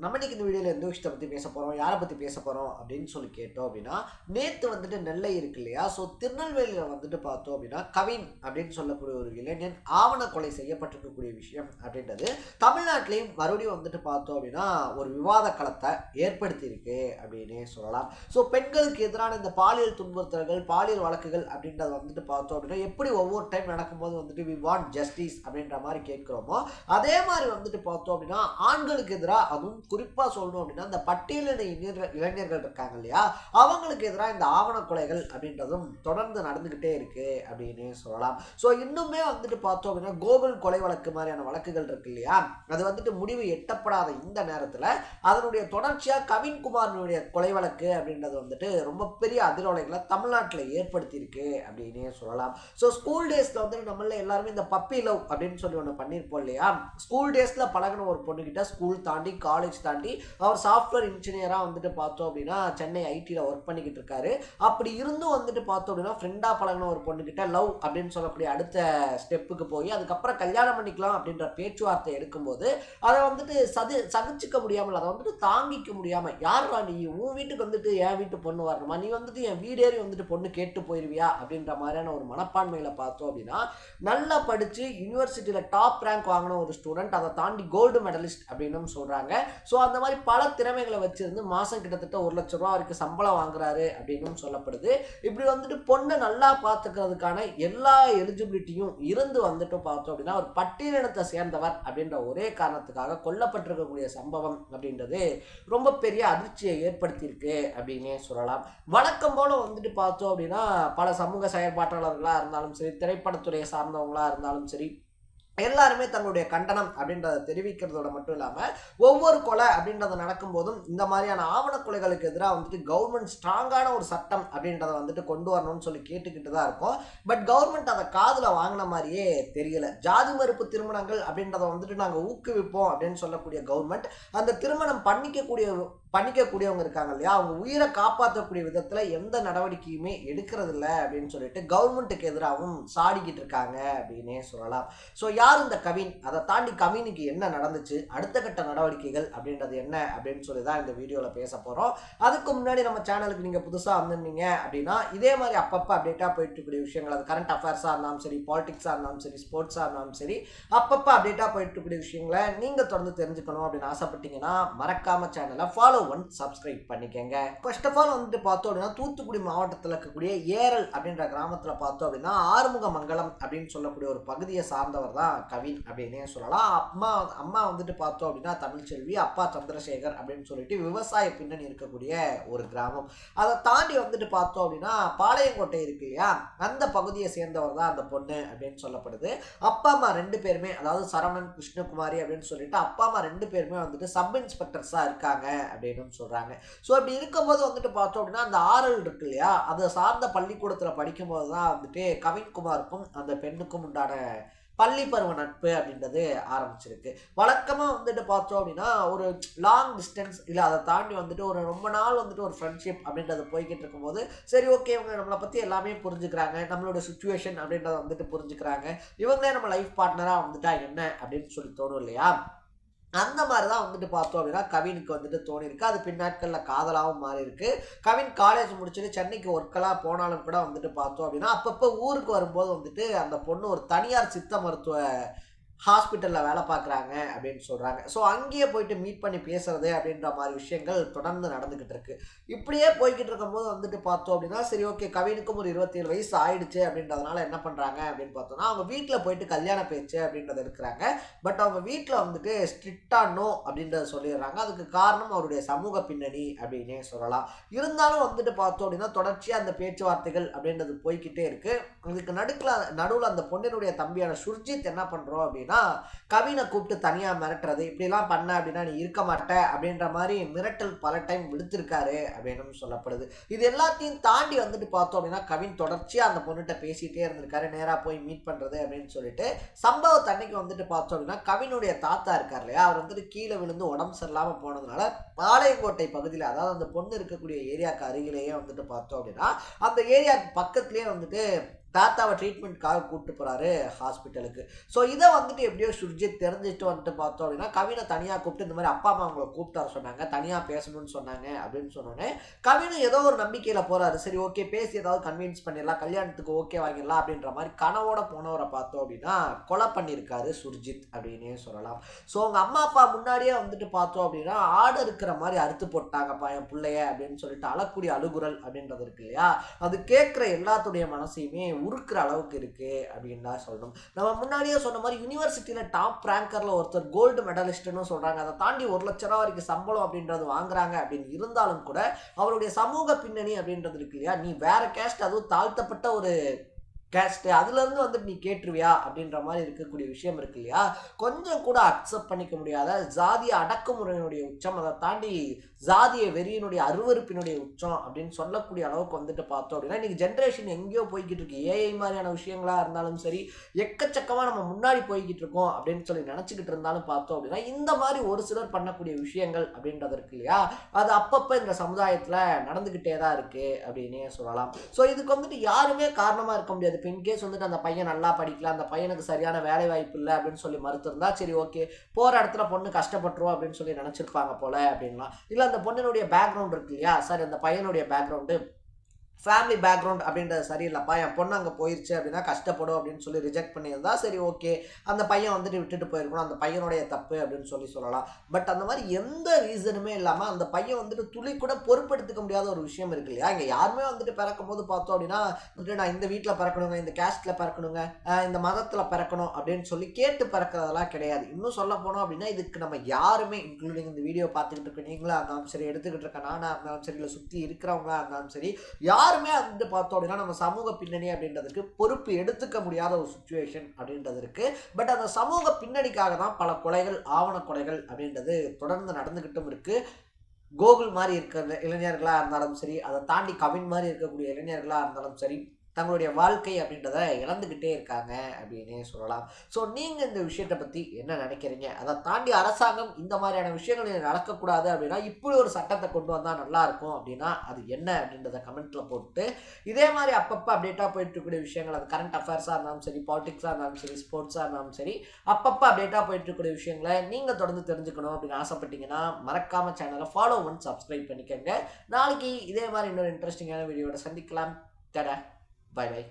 நம்ம இன்னைக்கு இந்த வீடியோவில் எந்த விஷயத்தை பற்றி பேச போகிறோம், யாரை பற்றி பேச போகிறோம் அப்படின்னு சொல்லி கேட்டோம் அப்படின்னா, நேற்று வந்துட்டு நெல்லை இருக்கு இல்லையா, ஸோ திருநெல்வேலியில் வந்துட்டு பார்த்தோம் அப்படின்னா கவின் அப்படின்னு சொல்லக்கூடிய ஒரு இளைஞன் ஆவண கொலை செய்யப்பட்டிருக்கக்கூடிய விஷயம் அப்படின்றது தமிழ்நாட்டிலையும் மறுபடியும் வந்துட்டு பார்த்தோம் அப்படின்னா ஒரு விவாத களத்தை ஏற்படுத்தியிருக்கு அப்படின்னு சொல்லலாம். ஸோ பெண்களுக்கு எதிரான இந்த பாலியல் துன்புறுத்தல்கள், பாலியல் வழக்குகள் அப்படின்றத வந்துட்டு பார்த்தோம் அப்படின்னா எப்படி ஒவ்வொரு டைம் நடக்கும்போது வந்துட்டு வி வாண்ட் ஜஸ்டிஸ் அப்படின்ற மாதிரி கேட்குறோமோ, அதே மாதிரி வந்துட்டு பார்த்தோம் அப்படின்னா ஆண்களுக்கு எதிராக, அதுவும் குறிப்பாக சொல்லணும் அப்படின்னா இந்த பட்டியலின இளைஞர்கள் இருக்காங்க இல்லையா, அவங்களுக்கு எதிராக இந்த ஆவண கொலைகள் அப்படின்றதும் தொடர்ந்து நடந்துகிட்டே இருக்கு அப்படின்னு சொல்லலாம். ஸோ இன்னுமே வந்துட்டு பார்த்தோம் அப்படின்னா கோகுல் கொலை வழக்கு மாதிரியான வழக்குகள் இருக்கு இல்லையா, அது வந்துட்டு முடிவு எட்டப்படாத இந்த நேரத்தில் அதனுடைய தொடர்ச்சியாக கவின்குமாரனுடைய கொலை வழக்கு அப்படின்றது வந்துட்டு ரொம்ப பெரிய அதிர்வலைகளை தமிழ்நாட்டில் ஏற்படுத்தியிருக்கு அப்படின்னு சொல்லலாம். ஸோ ஸ்கூல் டேஸில் வந்துட்டு நம்மள எல்லாருமே இந்த பப்பி லவ் அப்படின்னு சொல்லி ஒன்று பண்ணியிருப்போம் இல்லையா. ஸ்கூல் டேஸில் பழகின ஒரு பொண்ணுகிட்ட ஸ்கூல் தாண்டி காலேஜ் தாண்டி அவர் சாஃப்ட்வேர் இன்ஜினியராக வந்துட்டு பார்த்தோம் அப்படின்னா சென்னை ஐடியில் ஒர்க் பண்ணிக்கிட்டு இருக்காரு. அப்படி இருந்தும் வந்துட்டு பார்த்தோம் அப்படின்னா ஃப்ரெண்டாக பழகின ஒரு பொண்ணுகிட்ட லவ் அப்படின்னு சொல்லக்கூடிய அடுத்த ஸ்டெப்புக்கு போய் அதுக்கப்புறம் கல்யாணம் பண்ணிக்கலாம் அப்படின்ற பேச்சுவார்த்தை எடுக்கும்போது அதை வந்துட்டு சகிச்சுக்க முடியாமல், அதை வந்துட்டு தாங்கிக்க முடியாமல், யாரா நீ உன் வீட்டுக்கு வந்துட்டு என் வீட்டு பொண்ணு வரணுமா, நீ வந்துட்டு என் வீடேறி வந்துட்டு பொண்ணு கேட்டு போயிருவியா அப்படின்ற மாதிரியான ஒரு மனப்பான்மையில் பார்த்தோம் அப்படின்னா நல்லா படித்து யூனிவர்சிட்டியில் டாப் ரேங்க் வாங்கின ஒரு ஸ்டூடெண்ட், அதை தாண்டி கோல்டு மெடலிஸ்ட் அப்படின்னு சொல்கிறாங்க. ஸோ அந்த மாதிரி பல திறமைகளை வச்சிருந்து மாதம் கிட்டத்தட்ட 1 லட்ச ரூபா வரைக்கும் சம்பளம் வாங்குறாரு அப்படின்னு சொல்லப்படுது. இப்படி வந்துட்டு பொண்ணை நல்லா பார்த்துக்கிறதுக்கான எல்லா எலிஜிபிலிட்டியும் இருந்து வந்துட்டு பார்த்தோம் அப்படின்னா ஒரு பட்டியலினத்தை சேர்ந்தவர் அப்படின்ற ஒரே காரணத்துக்காக கொல்லப்பட்டிருக்கக்கூடிய சம்பவம் அப்படின்றது ரொம்ப பெரிய அதிர்ச்சியை ஏற்படுத்தியிருக்கு அப்படின்னே சொல்லலாம். வழக்கம் போல வந்துட்டு பார்த்தோம் அப்படின்னா பல சமூக செயற்பாட்டாளர்களாக இருந்தாலும் சரி, திரைப்படத்துறையை சார்ந்தவங்களாக இருந்தாலும் சரி, எல்லாருமே தங்களுடைய கண்டனம் அப்படின்றத தெரிவிக்கிறதோட மட்டும் இல்லாமல் ஒவ்வொரு கொலை அப்படின்றத நடக்கும்போதும் இந்த மாதிரியான ஆவண கொலைகளுக்கு எதிராக வந்துட்டு கவர்மெண்ட் ஸ்ட்ராங்கான ஒரு சட்டம் அப்படின்றத வந்துட்டு கொண்டு வரணும்னு சொல்லி கேட்டுக்கிட்டு தான் இருக்கும். பட் கவர்மெண்ட் அதை காதில் வாங்கின மாதிரியே தெரியல. ஜாதி மறுப்பு திருமணங்கள் அப்படின்றத வந்துட்டு நாங்கள் ஊக்குவிப்போம் அப்படின்னு சொல்லக்கூடிய கவர்மெண்ட் அந்த திருமணம் பண்ணிக்கக்கூடியவங்க இருக்காங்க இல்லையா, அவங்க உயிரை காப்பாற்றக்கூடிய விதத்தில் எந்த நடவடிக்கையுமே எடுக்கிறது இல்லை அப்படின்னு சொல்லிட்டு கவர்மெண்ட்டுக்கு எதிராகவும் சாடிக்கிட்டு இருக்காங்க அப்படின்னே சொல்லலாம். ஸோ யார் இந்த கவின், அதை தாண்டி கவினுக்கு என்ன நடந்துச்சு, அடுத்த கட்ட நடவடிக்கைகள் அப்படின்றது என்ன அப்படின்னு சொல்லி தான் இந்த வீடியோவில் பேச போகிறோம். அதுக்கு முன்னாடி நம்ம சேனலுக்கு நீங்கள் புதுசாக வந்திருந்தீங்க அப்படின்னா இதே மாதிரி அப்பப்போ அப்டேட்டாக போயிட்டு இருக்கக்கூடிய விஷயங்கள், அது கரண்ட் அஃபேர்ஸாக இருந்தாலும் சரி, பாலிடிக்ஸாக இருந்தாலும் சரி, ஸ்போர்ட்ஸாக இருந்தாலும் சரி, அப்பப்போ அப்டேட்டாக போயிட்டு இருக்கக்கூடிய விஷயங்களை நீங்கள் தொடர்ந்து தெரிஞ்சுக்கணும் அப்படின்னு ஆசைப்பட்டீங்கன்னா மறக்காம சேனலை ஃபாலோ சப்ஸ்கிரைப் பண்ணிக்கங்க. ஃபர்ஸ்ட் ஆஃப் ஆல் வந்துட்டு பார்த்தோம் அப்படின்னா தூத்துக்குடி மாவட்டத்தில் இருக்கக்கூடிய ஏரல் அப்படின்ற கிராமத்தில் பார்த்தோம் அப்படின்னா ஆறுமுகமங்கலம் அப்படின்னு சொல்லக்கூடிய ஒரு பகுதியை சார்ந்தவர் தான் கவின் அப்படின்னே சொல்லலாம். அம்மா வந்துட்டு பார்த்தோம் அப்படின்னா தமிழ்ச்செல்வி, அப்பா சந்திரசேகர் அப்படின்னு சொல்லிட்டு விவசாய பின்னணி இருக்கக்கூடிய ஒரு கிராமம். அதை தாண்டி வந்துட்டு பார்த்தோம் அப்படின்னா பாளையங்கோட்டை இருக்கு இல்லையா, அந்த பகுதியை சேர்ந்தவர் தான் அந்த பொண்ணு அப்படின்னு சொல்லப்படுது. அப்பா அம்மா 2 பேருமே, அதாவது சரவணன், கிருஷ்ணகுமாரி அப்படின்னு சொல்லிட்டு அப்பா அம்மா 2 பேருமே வந்துட்டு சப் இன்ஸ்பெக்டர்ஸா இருக்காங்க அப்படின்னு சொல்றாங்க. சோ அப்படி இருக்கும்போது வந்துட்டு பார்த்தோம் அப்படின்னா அந்த ஆரல் இருக்கு இல்லையா, அதை சார்ந்த பள்ளிக்கூடத்துல படிக்கும் போதுதான் வந்துட்டு கவின்குமாருக்கும் அந்த பெண்ணுக்கும் உண்டான பள்ளி பருவ நட்பு அப்படின்றது ஆரம்பிச்சிருக்கு. வழக்கமாக வந்துட்டு பார்த்தோம் அப்படின்னா ஒரு லாங் டிஸ்டன்ஸ் இல்லை, அதை தாண்டி வந்துட்டு ஒரு ரொம்ப நாள் வந்துட்டு ஒரு ஃப்ரெண்ட்ஷிப் அப்படின்றது போய்கிட்டு இருக்கும்போது சரி ஓகே இவங்க நம்மளை பற்றி எல்லாமே புரிஞ்சுக்கிறாங்க, நம்மளோட சுச்சுவேஷன் அப்படின்றத வந்துட்டு புரிஞ்சுக்கிறாங்க, இவங்களே நம்ம லைஃப் பார்ட்னராக வந்துட்டா என்ன அப்படின்னு சொல்லி தோணும் இல்லையா. அந்த மாதிரி தான் வந்துட்டு பார்த்தோம் அப்படின்னா கவினுக்கு வந்துட்டு தோணிருக்கு. அது பின்னாட்களில் காதலாகவும் மாறி இருக்கு. கவின் காலேஜ் முடிச்சுட்டு சென்னைக்கு ஒர்க்கெல்லாம் போனாலும் கூட வந்துட்டு பார்த்தோம் அப்படின்னா அப்பப்போ ஊருக்கு வரும்போது வந்துட்டு அந்த பொண்ணு ஒரு தனியார் சித்த மருத்துவ ஹாஸ்பிட்டலில் வேலை பார்க்குறாங்க அப்படின்னு சொல்கிறாங்க. ஸோ அங்கேயே போயிட்டு மீட் பண்ணி பேசுறது அப்படின்ற மாதிரி விஷயங்கள் தொடர்ந்து நடந்துக்கிட்டு இருக்கு. இப்படியே போய்கிட்டு இருக்கும்போது வந்துட்டு பார்த்தோம் அப்படின்னா சரி ஓகே கவினுக்கும் ஒரு 27 வயசு ஆயிடுச்சு அப்படின்றதுனால என்ன பண்ணுறாங்க அப்படின்னு பார்த்தோம்னா அவங்க வீட்டில் போயிட்டு கல்யாண பேச்சு அப்படின்றத இருக்கிறாங்க. பட் அவங்க வீட்டில் வந்துட்டு ஸ்ட்ரிக்டாக நோ அப்படின்றத சொல்லிடுறாங்க. அதுக்கு காரணம் அவருடைய சமூக பின்னணி அப்படின்னே சொல்லலாம். இருந்தாலும் வந்துட்டு பார்த்தோம் அப்படின்னா தொடர்ச்சியாக அந்த பேச்சுவார்த்தைகள் அப்படின்றது போய்கிட்டே இருக்கு. இதுக்கு நடுவில் அந்த பொண்ணினுடைய தம்பியான சுர்ஜித் என்ன பண்ணுறோம் அப்படின்னா கவினை கூப்பிட்டு தனியா மிரட்டுறது, இப்படிலாம் பண்ண அப்படின்னா நீ இருக்க மாட்ட அப்படின்ற மாதிரி மிரட்டல் பல டைம் விடுத்திருக்காரு அப்படின்னு சொல்லப்படுது. இது எல்லாத்தையும் தாண்டி வந்துட்டு பார்த்தோம் அப்படின்னா கவின் தொடர்ச்சியா அந்த பொண்ணுகிட்ட பேசிட்டே இருந்திருக்காரு, நேரா போய் மீட் பண்றது அப்படின்னு சொல்லிட்டு. சம்பவத்து அன்னைக்கு வந்துட்டு பார்த்தோம் அப்படின்னா கவினுடைய தாத்தா இருக்கார் இல்லையா, அவர் வந்துட்டு கீழே விழுந்து உடம்பு சரியில்லாம போனதுனால பாளையங்கோட்டை பகுதியில், அதாவது அந்த பொண்ணு இருக்கக்கூடிய ஏரியாவுக்கு அருகிலேயே வந்துட்டு பார்த்தோம் அப்படின்னா அந்த ஏரியாவுக்கு பக்கத்துலேயே வந்துட்டு தாத்தாவை ட்ரீட்மெண்ட்காக கூப்பிட்டு போகிறாரு ஹாஸ்பிட்டலுக்கு. ஸோ இதை வந்துட்டு எப்படியோ சுர்ஜித் தெரிஞ்சுட்டு வந்துட்டு பார்த்தோம் அப்படின்னா கவினை தனியாக கூப்பிட்டு இந்த மாதிரி அப்பா அம்மா அவங்களை கூப்பிட்டு வர சொன்னாங்க, தனியாக பேசணும்னு சொன்னாங்க அப்படின்னு சொன்னோன்னே கவினும் ஏதோ ஒரு நம்பிக்கையில் போகிறாரு. சரி ஓகே பேசி ஏதாவது கன்வின்ஸ் பண்ணிடலாம், கல்யாணத்துக்கு ஓகே வாங்கிடலாம் அப்படின்ற மாதிரி கனவோட போனவரை பார்த்தோம் அப்படின்னா கொலை பண்ணியிருக்காரு சுர்ஜித் அப்படின்னே சொல்லலாம். ஸோ அவங்க அம்மா அப்பா முன்னாடியே வந்துட்டு பார்த்தோம் அப்படின்னா ஆடு இருக்கிற மாதிரி அறுத்து போட்டாங்கப்பா என் பிள்ளைய அப்படின்னு சொல்லிட்டு அழக்கூடிய அழுகுரல் அப்படின்றது இருக்கு இல்லையா, அது கேட்குற எல்லாத்துடைய மனசையுமே உருக்குற அளவுக்கு இருக்கு அப்படின்னு தான் சொல்லணும். நம்ம முன்னாடியே சொன்ன மாதிரி யூனிவர்சிட்டியில டாப் ரேங்கர்ல ஒருத்தர் கோல்டு மெடலிஸ்ட்னு சொல்றாங்க, அதை தாண்டி 1 லட்ச ரூபா வரைக்கும் சம்பளம் அப்படின்றது வாங்குறாங்க அப்படின்னு இருந்தாலும் கூட அவருடைய சமூக பின்னணி அப்படின்றது இருக்கு இல்லையா, நீ வேற கேஸ்ட் அதுவும் தாழ்த்தப்பட்ட ஒரு கேஸ்ட் அதுலேருந்து வந்துட்டு நீ கேட்டுருவியா அப்படின்ற மாதிரி இருக்கக்கூடிய விஷயம் இருக்கு இல்லையா, கொஞ்சம் கூட அக்செப்ட் பண்ணிக்க முடியாத ஜாதிய அடக்குமுறையினுடைய உச்சம், அதை தாண்டி ஜாதிய வெறியினுடைய அருவருப்பினுடைய உச்சம் அப்படின்னு சொல்லக்கூடிய அளவுக்கு வந்துட்டு பார்த்தோம் அப்படின்னா இன்னைக்கு ஜென்ரேஷன் எங்கேயோ போய்கிட்டு இருக்கு. ஏஐ மாதிரியான விஷயங்களா இருந்தாலும் சரி எக்கச்சக்கமாக நம்ம முன்னாடி போய்கிட்டு இருக்கோம் அப்படின்னு சொல்லி நினச்சிக்கிட்டு இருந்தாலும் பார்த்தோம் அப்படின்னா இந்த மாதிரி ஒரு சிலர் பண்ணக்கூடிய விஷயங்கள் அப்படின்றது இருக்கு இல்லையா, அது அப்பப்போ இந்த சமுதாயத்தில் நடந்துக்கிட்டே தான் இருக்கு அப்படின்னே சொல்லலாம். ஸோ இதுக்கு வந்துட்டு யாருமே காரணமாக இருக்க முடியாது. இப்போ இன்கேஸ் வந்துட்டு அந்த பையன் நல்லா படிக்கல, அந்த பையனுக்கு சரியான வேலை வாய்ப்பு இல்லை அப்படின்னு சொல்லி மறுத்திருந்தா சரி ஓகே போகிற இடத்துல பொண்ணு கஷ்டப்பட்டுரும் அப்படின்னு சொல்லி நினச்சிருப்பாங்க போல அப்படின்லாம். இல்லை அந்த பொண்ணுடைய பேக்ரவுண்ட் இருக்கு இல்லையா, சார் அந்த பையனுடைய பேக்ரவுண்டு ஃபேமிலி பேக்ரவுண்ட் அப்படின்றது சரியில்லைப்பா, என் பொண்ணு அங்கே போயிடுச்சு அப்படின்னா கஷ்டப்படும் அப்படின்னு சொல்லி ரிஜெக்ட் பண்ணியிருந்தா சரி ஓகே அந்த பையன் வந்துட்டு விட்டுட்டு போயிருக்கணும், அந்த பையனுடைய தப்பு அப்படின்னு சொல்லலாம். பட் அந்த மாதிரி எந்த ரீசனுமே இல்லாமல் அந்த பையன் வந்துட்டு துளி கூட பொறுப்பெடுத்துக்க முடியாத ஒரு விஷயம் இருக்கு இல்லையா. இங்கே யாருமே வந்துட்டு பிறக்கும் போது பார்த்தோம் அப்படின்னா வந்துட்டு நான் இந்த வீட்டில் பிறக்கணுங்க, இந்த கேஸ்ட்டில் பிறக்கணுங்க, இந்த மதத்தில் பிறக்கணும் அப்படின்னு சொல்லி கேட்டு பிறக்கிறதெல்லாம் கிடையாது. இன்னும் சொல்ல போனோம் அப்படின்னா இதுக்கு நம்ம யாருமே இன்க்ளூடிங் இந்த வீடியோ பார்த்துக்கிட்டு இருக்க நீங்களா இருந்தாலும் சரி, எடுத்துக்கிட்டு இருக்க நானாக இருந்தாலும் சரி, இல்லை சுற்றி இருக்கிறவங்களா இருந்தாலும் சரி, யாருமே வந்து பார்த்தோம் அப்படின்னா நம்ம சமூக பின்னணி அப்படின்றதுக்கு பொறுப்பு எடுத்துக்க முடியாத ஒரு சுச்சுவேஷன் அப்படின்றது இருக்கு. பட் அந்த சமூக பின்னணிக்காக தான் பல கொலைகள், ஆவண கொலைகள் அப்படின்றது தொடர்ந்து நடந்துகிட்டும் இருக்கு. கோகுல் மாதிரி இருக்கிற இளைஞர்களாக இருந்தாலும் சரி, அதை தாண்டி கவின் மாதிரி இருக்கக்கூடிய இளைஞர்களாக இருந்தாலும் சரி, தங்களுடைய வாழ்க்கை அப்படின்றத இழந்துக்கிட்டே இருக்காங்க அப்படின்னே சொல்லலாம். ஸோ நீங்கள் இந்த விஷயத்தை பற்றி என்ன நினைக்கிறீங்க? அதை தாண்டி அரசாங்கம் இந்த மாதிரியான விஷயங்கள் நடக்கக்கூடாது அப்படின்னா இப்படி ஒரு சட்டத்தை கொண்டு வந்தால் நல்லாயிருக்கும் அப்படின்னா அது என்ன அப்படின்றத கமெண்ட்டில் போட்டு இதே மாதிரி அப்பப்போ அப்டேட்டாக போயிட்டு இருக்கக்கூடிய விஷயங்கள், அது கரண்ட் அஃபேர்ஸாக இருந்தாலும் சரி, பாலிடிக்ஸாக இருந்தாலும் சரி, ஸ்போர்ட்ஸாக இருந்தாலும் சரி, அப்பப்போ அப்டேட்டாக போயிட்டு இருக்கக்கூடிய விஷயங்களை நீங்கள் தொடர்ந்து தெரிஞ்சுக்கணும் அப்படின்னு ஆசைப்பட்டீங்கன்னா மறக்காமல் சேனலை ஃபாலோ பண்ணி சப்ஸ்கிரைப் பண்ணிக்கோங்க. நாளைக்கு இதே மாதிரி இன்னொரு இன்ட்ரெஸ்டிங்கான வீடியோட சந்திக்கலாம். டடா, bye bye.